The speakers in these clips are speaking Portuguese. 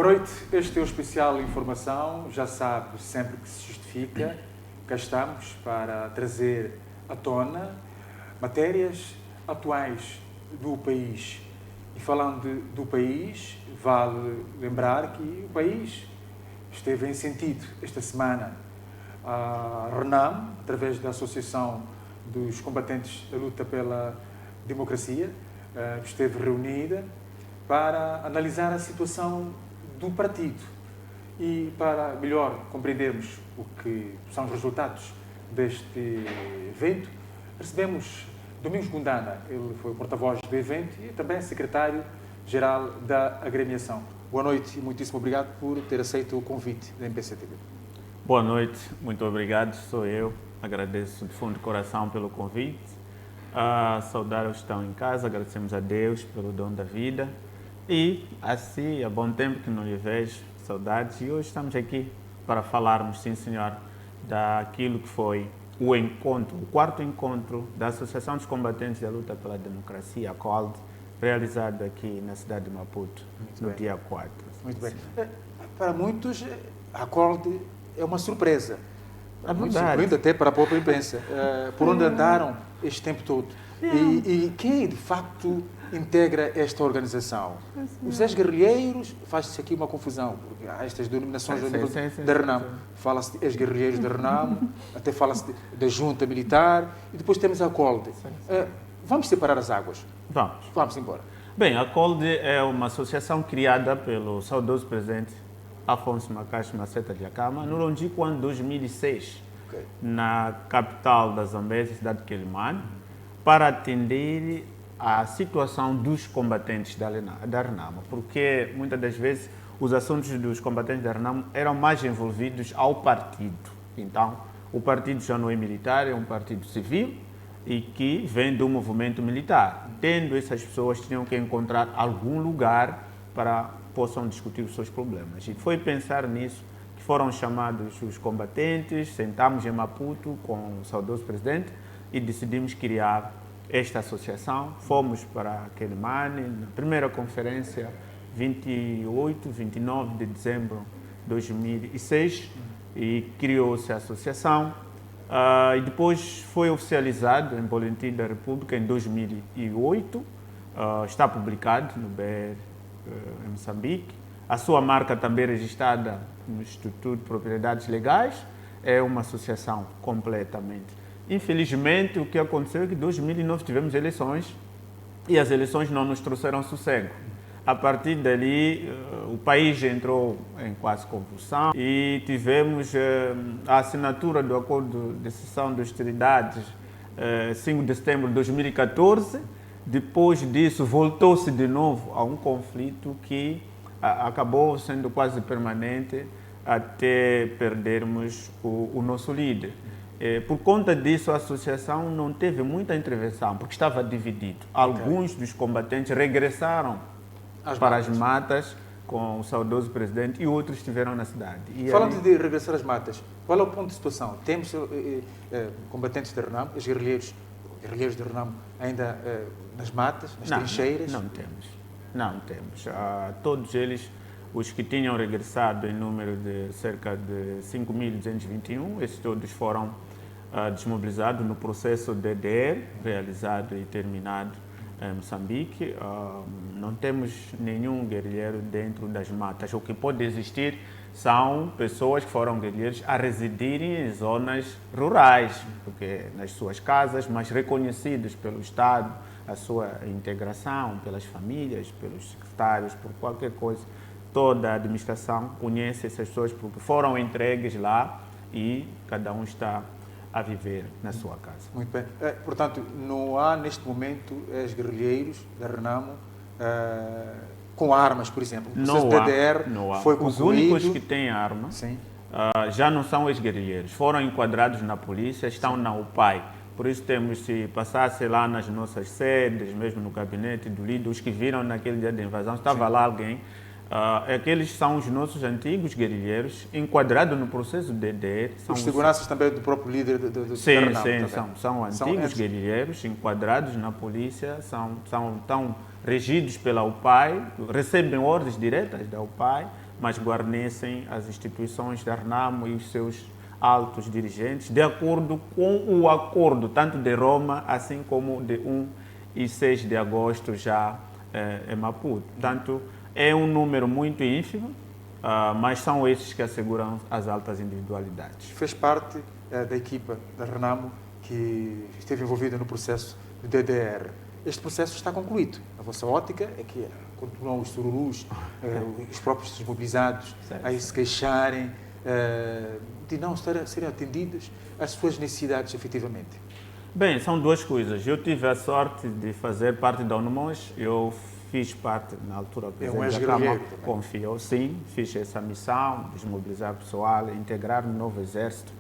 Boa noite, este é o especial Informação. Já sabe, sempre que se justifica, cá estamos para trazer à tona matérias atuais do país. E falando do país, vale lembrar que o país esteve em sentido esta semana. A RENAM, através da Associação dos Combatentes da Luta pela Democracia, esteve reunida para analisar a situação do partido e para melhor compreendermos o que são os resultados deste evento, recebemos Domingos Gundana. Ele foi o porta-voz do evento e também secretário-geral da agremiação. Boa noite e muitíssimo obrigado por ter aceito o convite da MPC-TV. Boa noite, muito obrigado, sou eu. Agradeço de fundo de coração pelo convite. Saudar os que estão em casa, agradecemos a Deus pelo dom da vida. E assim, há bom tempo que não lhe vejo, saudades. E hoje estamos aqui para falarmos, sim senhor, daquilo que foi o encontro, o quarto encontro da Associação dos Combatentes da Luta pela Democracia, a COLD, realizado aqui na cidade de Maputo, no dia 4. Muito bem. Para muitos, a COLD é uma surpresa. Muito surpreendente até para a própria imprensa. Por onde andaram este tempo todo? E quem, de facto, integra esta organização? Os ex-guerrilheiros, faz-se aqui uma confusão, porque há estas denominações da RENAM. Fala-se de ex-guerrilheiros da RENAM, até fala-se da junta militar, e depois temos a COLD. Vamos separar as águas? Vamos embora. Bem, a COLD é uma associação criada pelo saudoso presidente Afonso Macaxe Maceta de Acama, no longínquo ano 2006, na capital da Zambésia, cidade de Quelimane, para atender a situação dos combatentes da RENAM, porque muitas das vezes os assuntos dos combatentes da RENAM eram mais envolvidos ao partido. Então, o partido já não é militar, é um partido civil e que vem do movimento militar. Tendo essas pessoas, tinham que encontrar algum lugar para possam discutir os seus problemas. E foi pensar nisso que foram chamados os combatentes, sentamos em Maputo com o saudoso presidente e decidimos criar esta associação. Fomos para Quelimane, na primeira conferência, 28, 29 de dezembro de 2006, e criou-se a associação. E depois foi oficializado em Boletim da República em 2008, está publicado no BR em Moçambique. A sua marca também registrada no Instituto de Propriedades Legais, é uma associação completamente. Infelizmente, o que aconteceu é que em 2009 tivemos eleições e as eleições não nos trouxeram sossego. A partir dali, o país entrou em quase convulsão e tivemos a assinatura do Acordo de Cessão de Hostilidades 5 de setembro de 2014. Depois disso, voltou-se de novo a um conflito que acabou sendo quase permanente até perdermos o nosso líder. Por conta disso, a associação não teve muita intervenção, porque estava dividido. Alguns dos combatentes regressaram para as matas com o saudoso presidente e outros estiveram na cidade. Falando de regressar às matas, qual é o ponto de situação? Temos combatentes da RENAM, os guerrilheiros da RENAM ainda nas matas, nas trincheiras? Não temos. Todos eles, os que tinham regressado em número de cerca de 5.221, esses todos foram desmobilizados no processo DDR, realizado e terminado em Moçambique. Não temos nenhum guerrilheiro dentro das matas. O que pode existir são pessoas que foram guerrilheiros a residirem em zonas rurais, porque nas suas casas, mas reconhecidos pelo Estado, a sua integração pelas famílias, pelos secretários, por qualquer coisa. Toda a administração conhece essas pessoas porque foram entregues lá e cada um está a viver na sua casa. Muito bem. Portanto, não há neste momento ex-guerrilheiros da RENAM com armas, por exemplo. O processo DDR foi concluído. Os únicos que têm armas já não são ex-guerrilheiros. Foram enquadrados na polícia, estão na UPAI. Por isso temos, se passasse lá nas nossas sedes, mesmo no gabinete do líder, os que viram naquele dia de invasão, estava lá alguém. Aqueles são os nossos antigos guerrilheiros, enquadrados no processo DDR. Os seguranças também do próprio líder do Sim, são antigos guerrilheiros, enquadrados na polícia, estão regidos pela UPAI, recebem ordens diretas da UPAI, mas guarnecem as instituições da RENAMO e os seus altos dirigentes, de acordo com o acordo tanto de Roma, assim como de 1 e 6 de agosto já em Maputo. Portanto, é um número muito ínfimo, mas são esses que asseguram as altas individualidades. Fez parte da equipa da RENAMO que esteve envolvida no processo do DDR. Este processo está concluído. A vossa ótica é que continuam os sururus, os próprios desmobilizados, a se queixarem de não serem atendidas as suas necessidades, efetivamente. Bem, são duas coisas. Eu tive a sorte de fazer parte da UNMOS. Eu fiz parte, na altura, o presidente da Câmara confiou, sim, fiz essa missão, desmobilizar o pessoal, integrar no novo exército.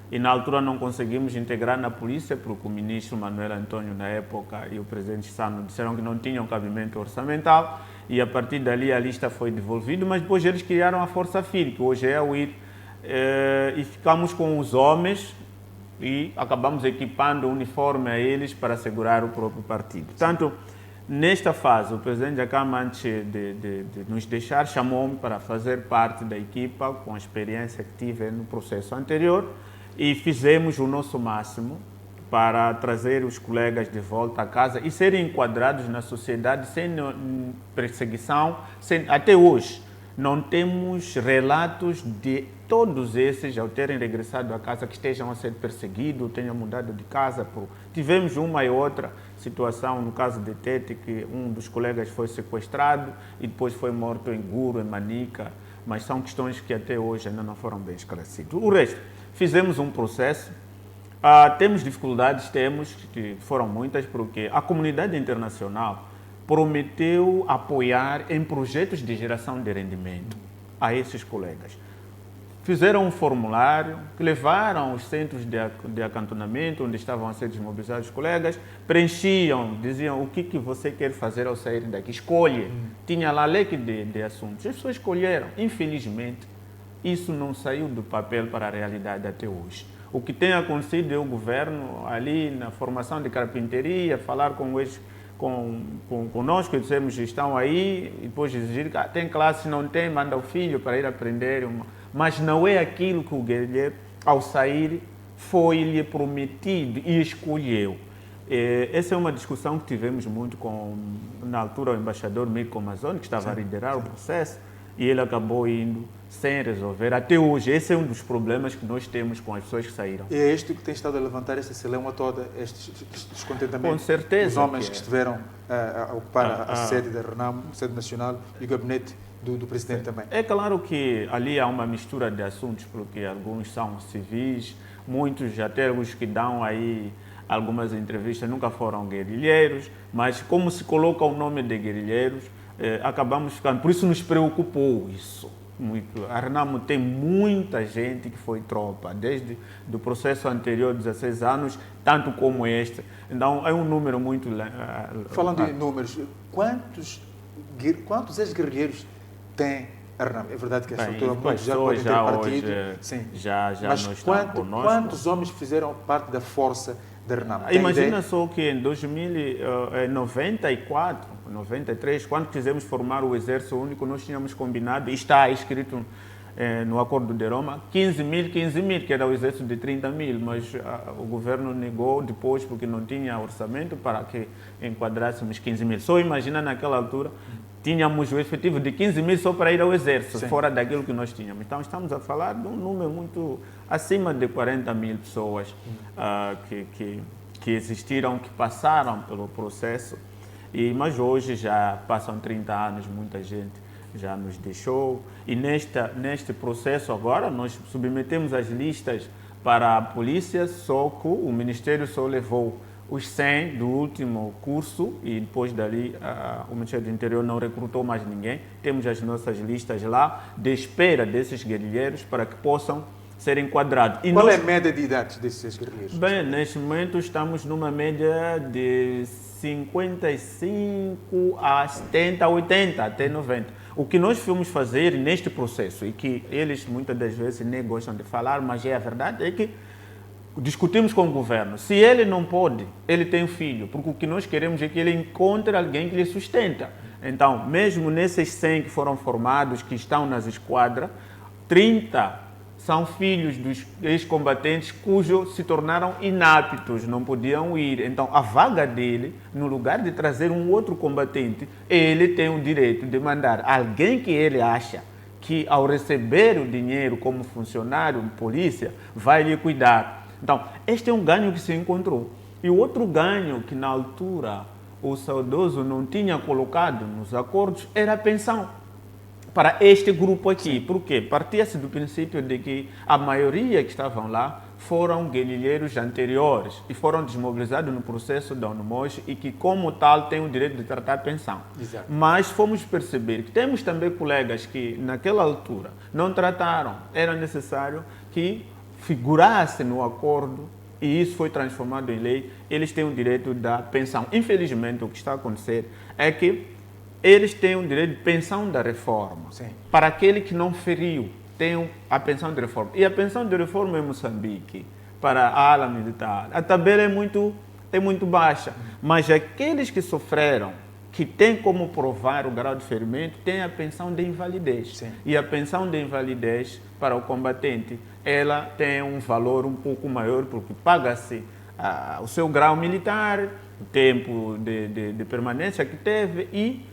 E na altura não conseguimos integrar na polícia, porque o ministro Manuel Antônio, na época, e o presidente Sano disseram que não tinham cabimento orçamental, e a partir dali a lista foi devolvida, mas depois eles criaram a Força FIL, que hoje é a UIR, e ficamos com os homens e acabamos equipando o uniforme a eles para assegurar o próprio partido. Portanto, nesta fase, o presidente da Câmara, antes de nos deixar, chamou-me para fazer parte da equipa com a experiência que tive no processo anterior, e fizemos o nosso máximo para trazer os colegas de volta a casa e serem enquadrados na sociedade sem perseguição. Até hoje, não temos relatos de todos esses, ao terem regressado a casa, que estejam a ser perseguidos, tenham mudado de casa. Tivemos uma e outra situação, no caso de Tete, que um dos colegas foi sequestrado e depois foi morto em Guro, em Manica, mas são questões que até hoje ainda não foram bem esclarecidas. O resto, fizemos um processo, temos dificuldades, que foram muitas, porque a comunidade internacional prometeu apoiar em projetos de geração de rendimento a esses colegas. Fizeram um formulário que levaram aos centros de acantonamento, onde estavam a ser desmobilizados os colegas, preenchiam, diziam o que você quer fazer ao sair daqui, escolhe. Tinha lá leque de assuntos. As pessoas escolheram. Infelizmente, isso não saiu do papel para a realidade até hoje. O que tem acontecido é o governo ali na formação de carpintaria, falar conosco e dizemos estão aí, e depois exigir que tem classe, não tem, manda o filho para ir aprender. Mas não é aquilo que o guerrilheiro, ao sair, foi-lhe prometido e escolheu. Essa é uma discussão que tivemos muito na altura, o embaixador Mirko Mazzoni, que estava a liderar o processo, e ele acabou indo sem resolver. Até hoje, esse é um dos problemas que nós temos com as pessoas que saíram. E é isto que tem estado a levantar esta celeuma toda, este descontentamento. Com certeza. Os homens que estiveram a ocupar a sede da RENAMO, a sede nacional, e o gabinete do presidente também. É claro que ali há uma mistura de assuntos, porque alguns são civis, muitos, até os que dão aí algumas entrevistas, nunca foram guerrilheiros, mas como se coloca o nome de guerrilheiros, acabamos ficando. Por isso nos preocupou isso muito. A RENAMO tem muita gente que foi tropa, desde do processo anterior, 16 anos, tanto como este. Então é um número muito... Falando em números, quantos ex-guerrilheiros tem a RENAMO? É verdade que essa altura muitos já podem ter partido. Hoje, sim. Já mas não estão conosco. Quantos homens fizeram parte da força da RENAMO? Imagina só que em 1994, 93, quando quisemos formar o Exército Único, nós tínhamos combinado, e está escrito no Acordo de Roma, 15 mil, que era o exército de 30 mil, mas o governo negou depois porque não tinha orçamento para que enquadrássemos 15 mil. Só imagina naquela altura, tínhamos o efetivo de 15 mil só para ir ao exército, sim, fora daquilo que nós tínhamos. Então estamos a falar de um número muito acima de 40 mil pessoas que existiram, que passaram pelo processo. Mas hoje já passam 30 anos, muita gente já nos deixou. E neste processo agora, nós submetemos as listas para a polícia, só que o Ministério só levou os 100 do último curso e depois dali o Ministério do Interior não recrutou mais ninguém. Temos as nossas listas lá de espera desses guerrilheiros para que possam ser enquadrados. E qual é a média de idade desses guerrilheiros? Bem, neste momento estamos numa média de 55 a 70, 80, até 90. O que nós fomos fazer neste processo, e que eles muitas das vezes nem gostam de falar, mas é a verdade, é que discutimos com o governo. Se ele não pode, ele tem um filho, porque o que nós queremos é que ele encontre alguém que lhe sustenta. Então, mesmo nesses 100 que foram formados, que estão nas esquadras, 30 são filhos dos ex-combatentes cujos se tornaram inaptos, não podiam ir. Então, a vaga dele, no lugar de trazer um outro combatente, ele tem o direito de mandar alguém que ele acha que, ao receber o dinheiro como funcionário de polícia, vai lhe cuidar. Então, este é um ganho que se encontrou. E o outro ganho que, na altura, o saudoso não tinha colocado nos acordos era a pensão para este grupo aqui. Por quê? Partia-se do princípio de que a maioria que estavam lá foram guerrilheiros anteriores e foram desmobilizados no processo da UNMOS e que, como tal, têm o direito de tratar pensão. Exato. Mas fomos perceber que temos também colegas que, naquela altura, não trataram. Era necessário que figurasse no acordo e isso foi transformado em lei. Eles têm o direito da pensão. Infelizmente, o que está a acontecer é que eles têm o direito de pensão da reforma. Sim. Para aquele que não feriu, tem a pensão de reforma. E a pensão de reforma em Moçambique, para a ala militar, a tabela é muito baixa. Mas aqueles que sofreram, que têm como provar o grau de ferimento, têm a pensão de invalidez. Sim. E a pensão de invalidez para o combatente, ela tem um valor um pouco maior, porque paga-se o seu grau militar, o tempo de permanência que teve e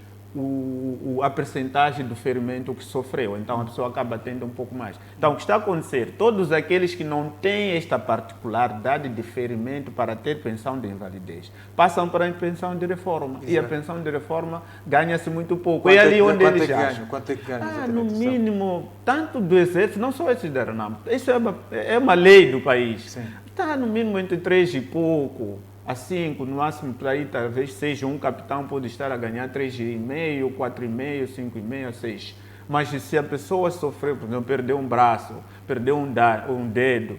a percentagem do ferimento que sofreu. Então, a pessoa acaba tendo um pouco mais. Então, o que está a acontecer? Todos aqueles que não têm esta particularidade de ferimento para ter pensão de invalidez, passam para a pensão de reforma. Exato. E a pensão de reforma ganha-se muito pouco. É ali onde eles acham. Quanto é que ganham? No mínimo, tanto do Exército, não só esse da RENAM. Isso é uma lei do país. Sim. Está no mínimo entre 3 e pouco a 5, no máximo para aí talvez seja um capitão pode estar a ganhar 3,5, 4,5, 5,5, 6. Mas se a pessoa sofreu, por exemplo, perdeu um braço, perdeu um dedo,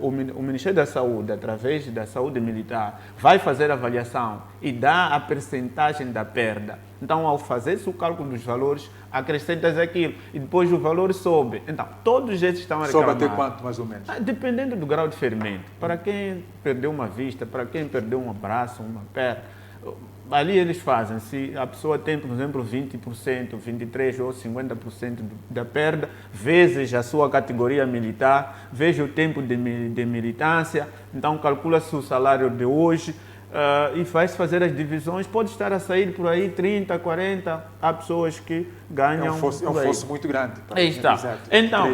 o Ministério da Saúde, através da saúde militar, vai fazer a avaliação e dá a percentagem da perda. Então, ao fazer-se o cálculo dos valores, acrescentas aquilo e depois o valor sobe. Então, todos esses estão a reclamar. Sobe até quanto, mais ou menos? Dependendo do grau de ferimento. Para quem perdeu uma vista, para quem perdeu um braço, uma perna, ali eles fazem. Se a pessoa tem, por exemplo, 20%, 23% ou 50% da perda, vezes a sua categoria militar, veja o tempo de militância, então calcula-se o salário de hoje, e vai-se fazer as divisões, pode estar a sair por aí 30, 40, há pessoas que ganham... É um fosso muito grande. Aí está. Exato. Então,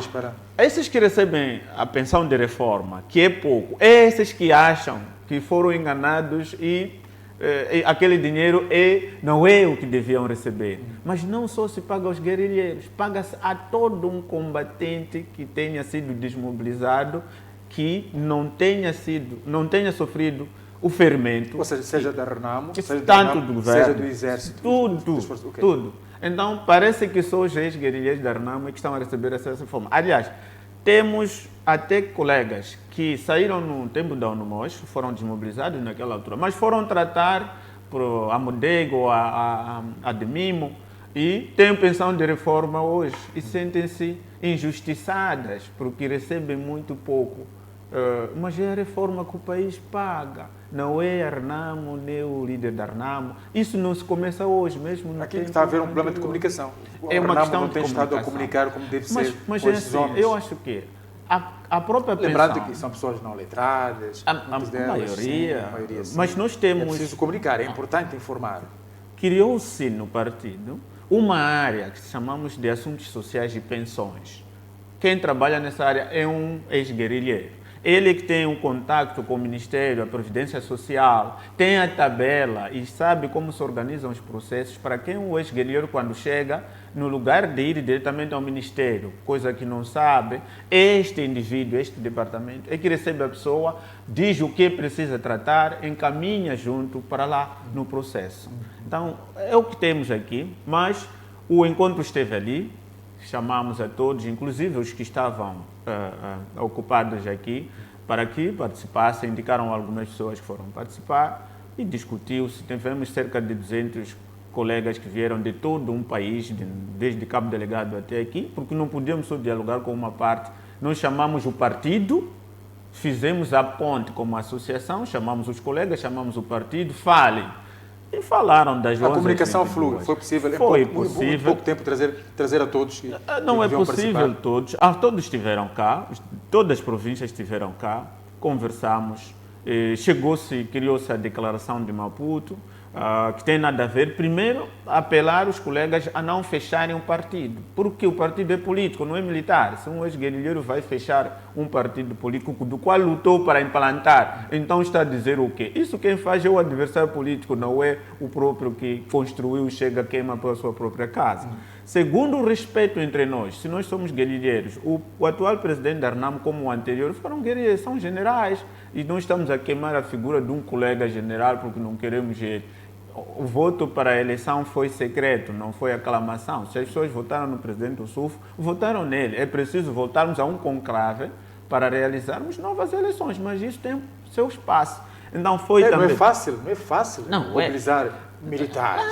esses que recebem a pensão de reforma, que é pouco, esses que acham que foram enganados e aquele dinheiro não é o que deviam receber. Mas não só se paga aos guerrilheiros, paga-se a todo um combatente que tenha sido desmobilizado, que não tenha sofrido o ferimento. Ou seja da RENAMO, tanto do governo, seja do Exército. Tudo. Então, parece que só os ex-guerrilheiros da RENAMO que estão a receber essa reforma. Aliás, temos até colegas que saíram no tempo da UNMOS, foram desmobilizados naquela altura, mas foram tratar por Amodego, a Demimo, e têm pensão de reforma hoje e sentem-se injustiçadas porque recebem muito pouco. Mas é a reforma que o país paga, não é a RENAMO, nem o líder da RENAMO. Isso não se começa hoje mesmo. Aqui está a haver um problema de comunicação. É uma questão não de tem estado a comunicação. comunicar como deve ser. Mas é assim, eu acho que a própria pensão... Lembrando que são pessoas não letradas, a maioria, sim. Mas nós temos... É preciso comunicar, é importante informar. Criou-se no partido uma área que chamamos de assuntos sociais e pensões. Quem trabalha nessa área é um ex-guerrilheiro. Ele que tem um contato com o Ministério, a Previdência Social, tem a tabela e sabe como se organizam os processos para quem o ex-guerrilheiro, quando chega, no lugar de ir diretamente ao Ministério, coisa que não sabe, este indivíduo, este departamento, é que recebe a pessoa, diz o que precisa tratar, encaminha junto para lá no processo. Então, é o que temos aqui, mas o encontro esteve ali, chamamos a todos, inclusive os que estavam ocupados aqui, para que participassem, indicaram algumas pessoas que foram participar e discutiu-se. Tivemos cerca de 200 colegas que vieram de todo um país, desde Cabo Delegado até aqui, porque não podíamos só dialogar com uma parte. Nós chamamos o partido, fizemos a ponte como associação, chamamos os colegas, chamamos o partido, falem. E falaram das 11 A comunicação 22. flui. Foi possível em pouco tempo trazer a todos que não é deviam possível participar? todos. Todos estiveram cá, todas as províncias estiveram cá, conversamos, criou-se a declaração de Maputo, que tem nada a ver. Primeiro, apelar os colegas a não fecharem um partido, porque o partido é político, não é militar. Se um ex-guerrilheiro vai fechar um partido político do qual lutou para implantar, então está a dizer o quê? Isso quem faz é o adversário político, não é o próprio que construiu e chega a queima pela sua própria casa. Segundo, o respeito entre nós. Se nós somos guerrilheiros, o atual presidente da RNAM, como o anterior, foram guerrilheiros, são generais, e não estamos a queimar a figura de um colega general porque não queremos ele. O voto para a eleição foi secreto, não foi aclamação. Se as pessoas votaram no presidente do SUFO, votaram nele. É preciso voltarmos a um conclave para realizarmos novas eleições, mas isso tem seu espaço. Então foi também... Não é fácil Não, mobilizar militares.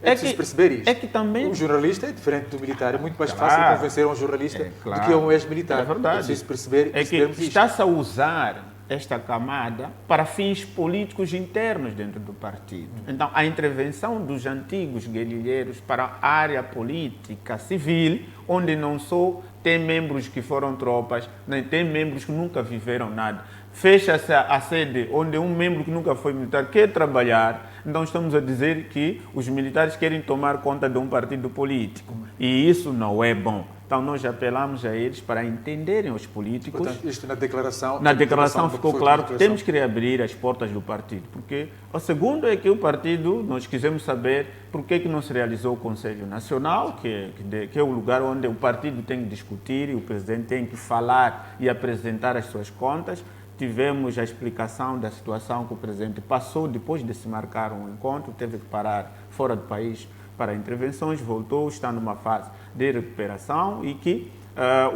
É preciso perceber isto. É que também... O jornalista é diferente do militar. É muito mais fácil convencer um jornalista do que um ex-militar. É verdade. É preciso perceber que está-se a usar esta camada para fins políticos internos dentro do partido. Então, a intervenção dos antigos guerrilheiros para a área política civil, onde não só tem membros que foram tropas, nem tem membros que nunca viveram nada. Fecha-se a sede onde um membro que nunca foi militar quer trabalhar, então estamos a dizer que os militares querem tomar conta de um partido político. E isso não é bom. Então nós apelamos a eles para entenderem os políticos. Portanto, isto na declaração... Na declaração ficou claro que temos que reabrir as portas do partido. Porque o segundo é que o partido, nós quisemos saber por que não se realizou o Conselho Nacional, que é o lugar onde o partido tem que discutir e o presidente tem que falar e apresentar as suas contas. Tivemos a explicação da situação que o presidente passou depois de se marcar um encontro, teve que parar fora do país para intervenções, voltou, está numa fase de recuperação e que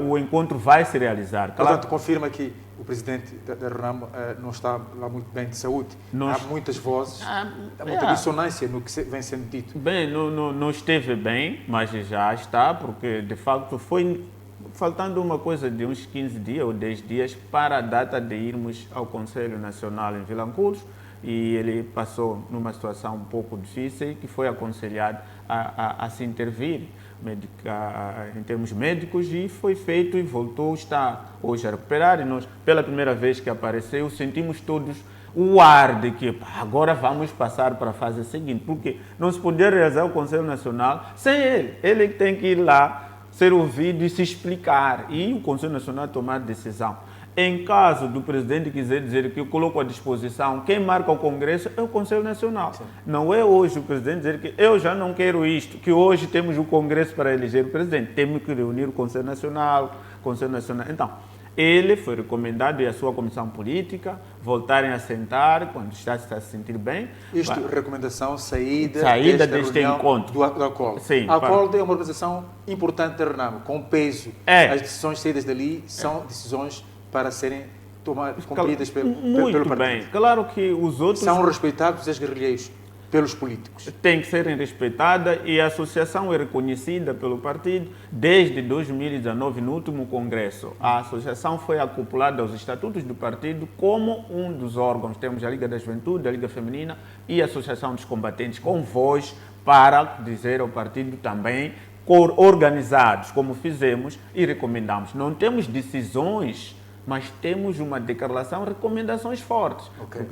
o encontro vai se realizar. Portanto, confirma que o presidente da RNAM não está lá muito bem de saúde. Há muitas vozes, há muita dissonância no que vem sendo dito. Bem, não esteve bem, mas já está, porque de facto foi faltando uma coisa de uns 15 dias ou 10 dias para a data de irmos ao Conselho Nacional em Vilanculos, e ele passou numa situação um pouco difícil que foi aconselhado a se intervir em termos médicos, e foi feito e voltou, está hoje a recuperar, e nós, pela primeira vez que apareceu, sentimos todos o ar de que agora vamos passar para a fase seguinte, porque não se podia realizar o Conselho Nacional sem ele. Ele tem que ir lá, ser ouvido e se explicar, e o Conselho Nacional tomar decisão. Em caso do presidente quiser dizer que eu coloco à disposição, quem marca o Congresso é o Conselho Nacional. Sim. Não é hoje o presidente dizer que eu já não quero isto, que hoje temos o Congresso para eleger o presidente. Temos que reunir o Conselho Nacional, Então, ele foi recomendado e a sua comissão política voltarem a sentar quando está a se sentir bem. Isto, recomendação, saída deste encontro. Do ACOL. Sim, a ACOL é uma organização importante da RNAM, com peso. As decisões saídas dali são decisões para serem cumpridas pelo partido. Bem. Claro que os outros... São respeitados os guerrilheiros pelos políticos. Tem que serem respeitadas, e a associação é reconhecida pelo partido desde 2019, no último congresso. A associação foi acoplada aos estatutos do partido como um dos órgãos. Temos a Liga da Juventude, a Liga Feminina e a Associação dos Combatentes, com voz para dizer ao partido também, organizados, como fizemos e recomendamos. Não temos decisões, mas temos uma declaração, recomendações fortes, porque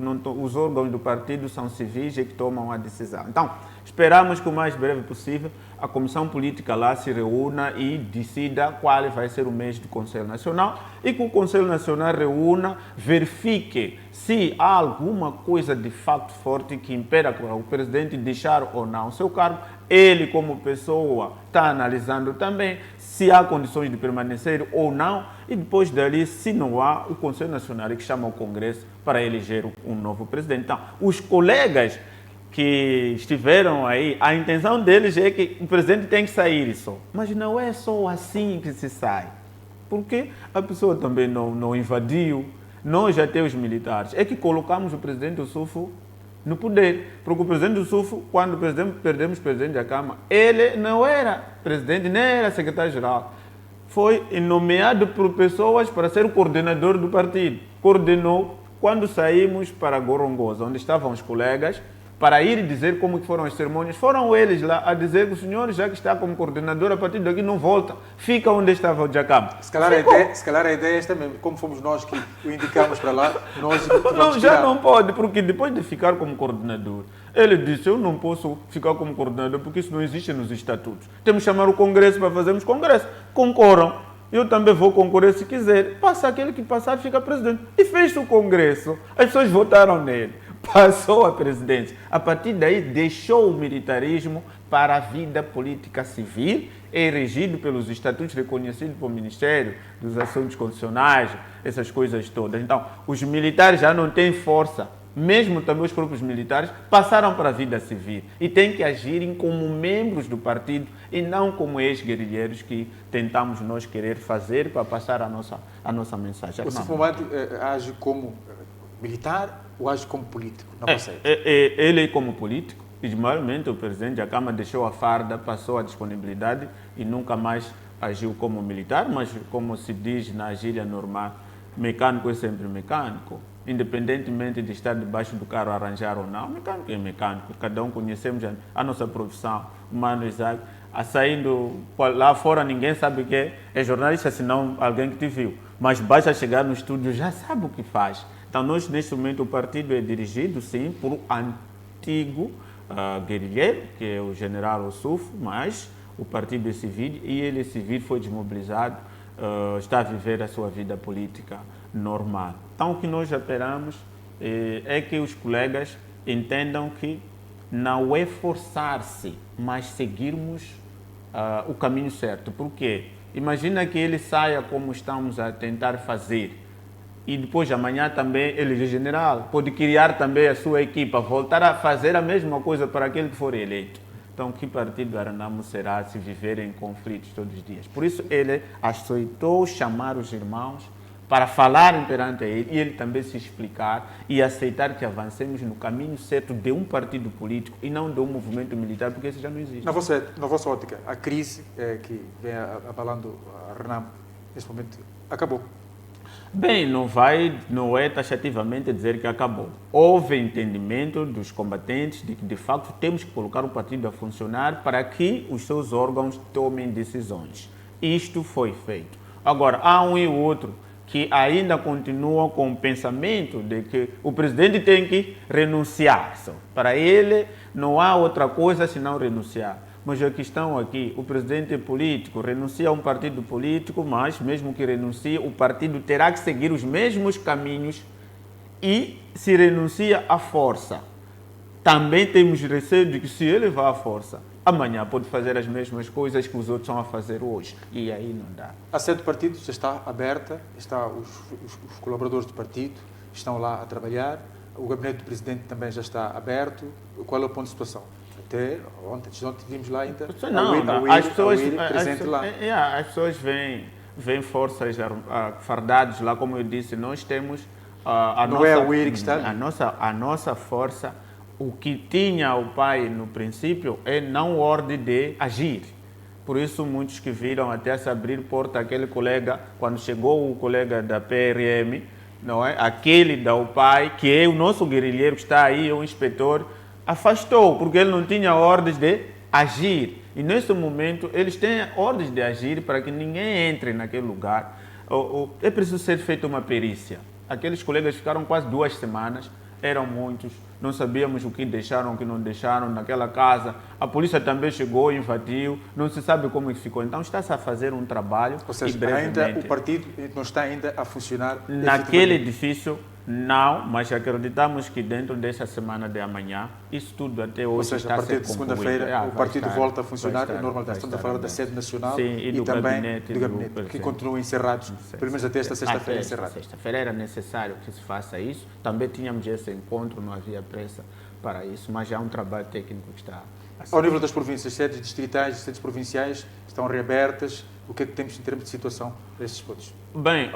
os órgãos do partido são civis e que tomam a decisão. Então, esperamos que o mais breve possível a Comissão Política lá se reúna e decida qual vai ser o mês do Conselho Nacional, e que o Conselho Nacional reúna, verifique se há alguma coisa de fato forte que impeda o presidente deixar ou não o seu cargo. Ele, como pessoa, está analisando também se há condições de permanecer ou não, e depois dali, se não há, o Conselho Nacional que chama o Congresso para eleger um novo presidente. Então, os colegas que estiveram aí, a intenção deles é que o presidente tem que sair só. Mas não é só assim que se sai, porque a pessoa também não invadiu. Nós já temos militares, é que colocamos o presidente do SUFO no poder, porque o presidente do SUFO, quando perdemos o presidente da Câmara, ele não era presidente, nem era secretário-geral. Foi nomeado por pessoas para ser o coordenador do partido. Coordenou. Quando saímos para Gorongosa, onde estavam os colegas, para ir dizer como que foram as cerimônias. Foram eles lá a dizer que o senhor, já que está como coordenador, a partir daqui não volta, fica onde estava o Jacama. Se calhar a ideia é esta mesmo, como fomos nós que o indicamos para lá, nós não, já não pode, porque depois de ficar como coordenador, ele disse, eu não posso ficar como coordenador porque isso não existe nos estatutos. Temos que chamar o Congresso para fazermos Congresso. Concorram. Eu também vou concorrer se quiser. Passa aquele que passar, fica presidente. E fez o Congresso. As pessoas votaram nele. Passou a presidência. A partir daí, deixou o militarismo para a vida política civil, é regido pelos estatutos reconhecidos pelo Ministério dos Assuntos Constitucionais, essas coisas todas. Então, os militares já não têm força. Mesmo também os próprios militares passaram para a vida civil e têm que agirem como membros do partido e não como ex-guerrilheiros que tentamos nós querer fazer para passar a nossa mensagem. O Sifomate age como militar ou age como político? Não ele como político, e geralmente o presidente Jacama deixou a farda, passou a disponibilidade e nunca mais agiu como militar, mas como se diz na gíria normal, mecânico é sempre mecânico. Independentemente de estar debaixo do carro, arranjar ou não, mecânico é mecânico. Cada um conhecemos a nossa profissão. O Mano Isaac, saindo lá fora, ninguém sabe que é jornalista, senão alguém que te viu. Mas basta chegar no estúdio, já sabe o que faz. Então, nós, neste momento, o partido é dirigido, sim, por um antigo guerrilheiro, que é o general Ossufo, mas o partido é civil e ele civil foi desmobilizado, está a viver a sua vida política normal. Então, o que nós esperamos é que os colegas entendam que não é forçar-se, mas seguirmos o caminho certo. Por quê? Imagina que ele saia como estamos a tentar fazer e depois amanhã também ele é general, pode criar também a sua equipa, voltar a fazer a mesma coisa para aquele que for eleito. Então, que partido Aranamo será se viver em conflitos todos os dias? Por isso, ele aceitou chamar os irmãos para falarem perante ele e ele também se explicar e aceitar que avancemos no caminho certo de um partido político e não de um movimento militar, porque isso já não existe. Na vossa ótica, a crise que vem abalando a Renamo, nesse momento, acabou? Bem, não é taxativamente dizer que acabou. Houve entendimento dos combatentes de que, de facto, temos que colocar o partido a funcionar para que os seus órgãos tomem decisões. Isto foi feito. Agora, há um e outro que ainda continuam com o pensamento de que o presidente tem que renunciar. Para ele, não há outra coisa senão renunciar. Mas a questão aqui, o presidente é político, renuncia a um partido político, mas mesmo que renuncie, o partido terá que seguir os mesmos caminhos e se renuncia à força. Também temos receio de que se ele vá à força, amanhã pode fazer as mesmas coisas que os outros estão a fazer hoje. E aí não dá. A sede do partido já está aberta, os colaboradores do partido estão lá a trabalhar, o gabinete do presidente também já está aberto. Qual é o ponto de situação? Até ontem vimos lá ainda as pessoas veem forças fardadas lá, como eu disse, nós temos a nossa força. O que tinha o pai no princípio é não ordem de agir. Por isso, muitos que viram até se abrir porta, aquele colega, quando chegou o colega da PRM, não é? Aquele da UPAI, que é o nosso guerrilheiro que está aí, o inspetor, afastou, porque ele não tinha ordens de agir. E nesse momento, eles têm ordens de agir para que ninguém entre naquele lugar. É preciso ser feita uma perícia. Aqueles colegas ficaram quase 2 semanas, eram muitos, não sabíamos o que deixaram, o que não deixaram naquela casa. A polícia também chegou, invadiu, não se sabe como ficou. Então está-se a fazer um trabalho. Ou seja, ainda o partido não está ainda a funcionar naquele edifício. Não, mas acreditamos que dentro dessa semana de amanhã, isso tudo até hoje. Ou seja, está a partir de segunda-feira, o partido volta a funcionar normalmente. Estamos a falar da sede nacional e também do gabinete, que continuam encerrados, pelo menos até esta sexta-feira encerrados. Sexta-feira era necessário que se faça isso. Também tínhamos esse encontro, não havia pressa para isso, mas já há um trabalho técnico que está a ser. Ao nível das províncias, sedes distritais e sedes provinciais estão reabertas. O que é que temos em termos de situação para estes pontos? Bem,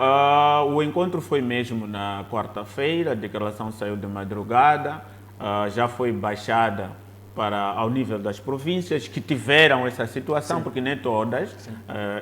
o encontro foi mesmo na quarta-feira, a declaração saiu de madrugada, já foi baixada ao nível das províncias que tiveram essa situação, porque nem todas,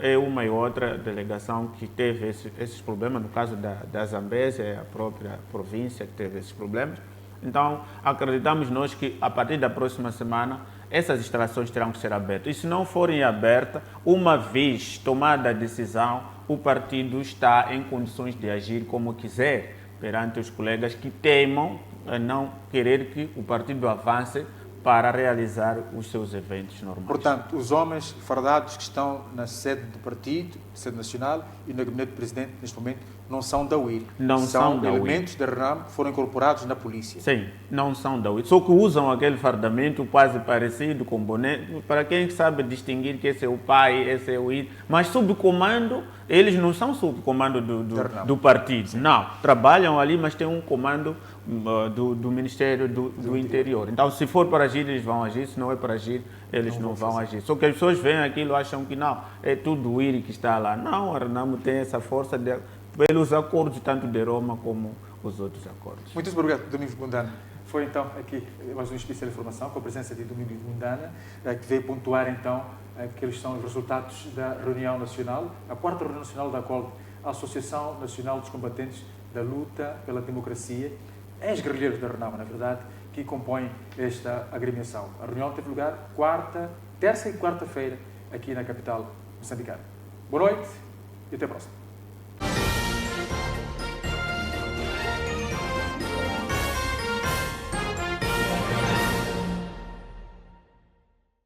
é uma e outra delegação que teve esses problemas, no caso da Zambésia, é a própria província que teve esses problemas. Então, acreditamos nós que a partir da próxima semana essas instalações terão que ser abertas. E se não forem abertas, uma vez tomada a decisão, o partido está em condições de agir como quiser perante os colegas que teimam a não querer que o partido avance para realizar os seus eventos normais. Portanto, os homens fardados que estão na sede do partido, sede nacional, e no gabinete do presidente, neste momento, não são da UIR. Não são da UIR. São elementos da RENAM que foram incorporados na polícia. Sim, não são da UIR. Só que usam aquele fardamento quase parecido com boné, para quem sabe distinguir que esse é o pai, esse é o UIR. Mas sob comando, eles não são sob comando do partido. Sim. Não, trabalham ali, mas tem um comando do Ministério do Interior. Então, se for para agir, eles vão agir. Se não é para agir, eles não vão agir. Só que as pessoas veem aquilo e acham que não, é tudo o IRI que está lá. Não, a RENAMO tem essa força pelos acordos, tanto de Roma como os outros acordos. Muito obrigado, Domingos Gundana. Foi então aqui mais uma especial informação com a presença de Domingos Gundana, que veio pontuar então aqueles são os resultados da reunião nacional, a quarta reunião nacional da qual a Associação Nacional dos Combatentes da Luta pela Democracia, ex-guerrilheiros da RENAMO, na verdade, que compõem esta agremiação. A reunião teve lugar terça e quarta-feira, aqui na capital moçambicana. Boa noite e até a próxima.